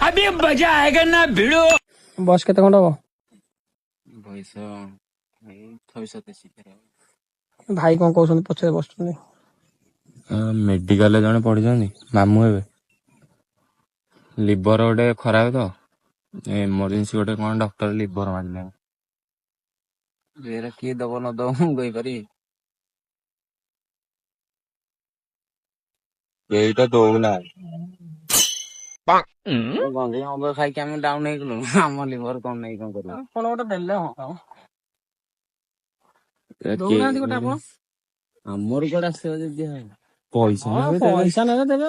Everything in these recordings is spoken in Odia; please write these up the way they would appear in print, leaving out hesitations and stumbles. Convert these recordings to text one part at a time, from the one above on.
अभी मजा आएगा ना भिड़ो। बस केते खंड हबो ବୟସ ଏଇ 27 भाई कोन कहउछन पछे बसुनी ମେଡିକାଲରେ ଜଣେ ପଢିଛନ୍ତି ମାମୁଁ ହେବେ ଲିଭର ଗୋଟେ ଖରାପ ତ ଏମର୍ଜେନ୍ସି ଗୋଟେ କଣ ଡକ୍ଟର ଲିଭର ମାରିଲେ ଏରା କିଏ ଦବ ନ ଦବ ମୁଁ କହିପାରିବି ଏଇଟା ଦଉନାହିଁ ଗଞ୍ଜେଇ ମଦ ଖାଇକି ଆମେ ଡାଉନ ହେଇଗଲୁ ଆମ ଲିଭର କଣ ନେଇ କଣ କରିବୁ कोन गोटे देले हो ଏରା ଦଉନାହାନ୍ତି କିଏ- ଗୋଟେ ଆପଣ ଆମର କୁଆଡେ ଆସିବ ଯଦି ପଇସା ହଁ ନେବେ ଦେବେ। ପଇସା ନେବେ ଦେବେ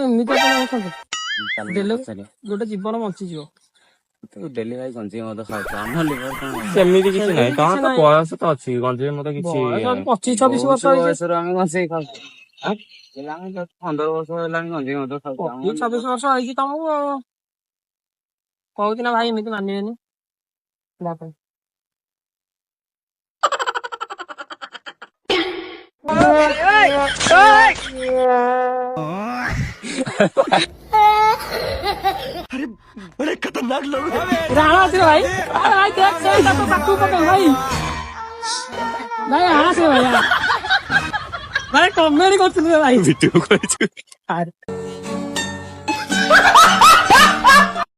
ଏମିତି ଆପଣ ହଉଛନ୍ତି ଚାଲ ଦେଲେ ପଚାରିବା। ଗୋଟେ ଜୀବନ ବଞ୍ଚିଯିବ ତୁ ଡେଲି ଭାଇ ଗଞ୍ଜେଇ ମଦ ଖାଉଛୁ ଆମ ଲିଭର କଣ ସେମିତି କିଛି ସେମିତି ନାହିଁ କିଛି ତମର ତ ନାହିଁ। ବୟସ ତ ଅଛି ଗଞ୍ଜେଇ ମତ କିଛି ବୟସ 25-26 ବର୍ଷ ବହୁତ ହେଇଛି ବୟସରୁ ଆମେ ଗଞ୍ଜେଇ ଖାଉଛୁ ହେଲାଣି 15 ବର୍ଷ ହେଲାଣି ଗଞ୍ଜେଇ ମଦ ଖାଉଛୁ ଆମ 25-26 ବର୍ଷ ହେଇଛି ତମକୁ ଆଉ କହୁଛି ନା ଭାଇ ଏମିତି ମାନିବେନି ବାପ। ରାଣ ଅଛି ଭାଇ ଭାଇ ଦେଖ ତାକୁ କାଟୁ ପକେଇ ଭାଇ ଭାଇ ଆସେ ଭାଇ ଭାଇ କମେଡି କରୁଛନ୍ତି ଭାଇ ଭିଡ଼ିଓ କରିଛୁ ଆରେ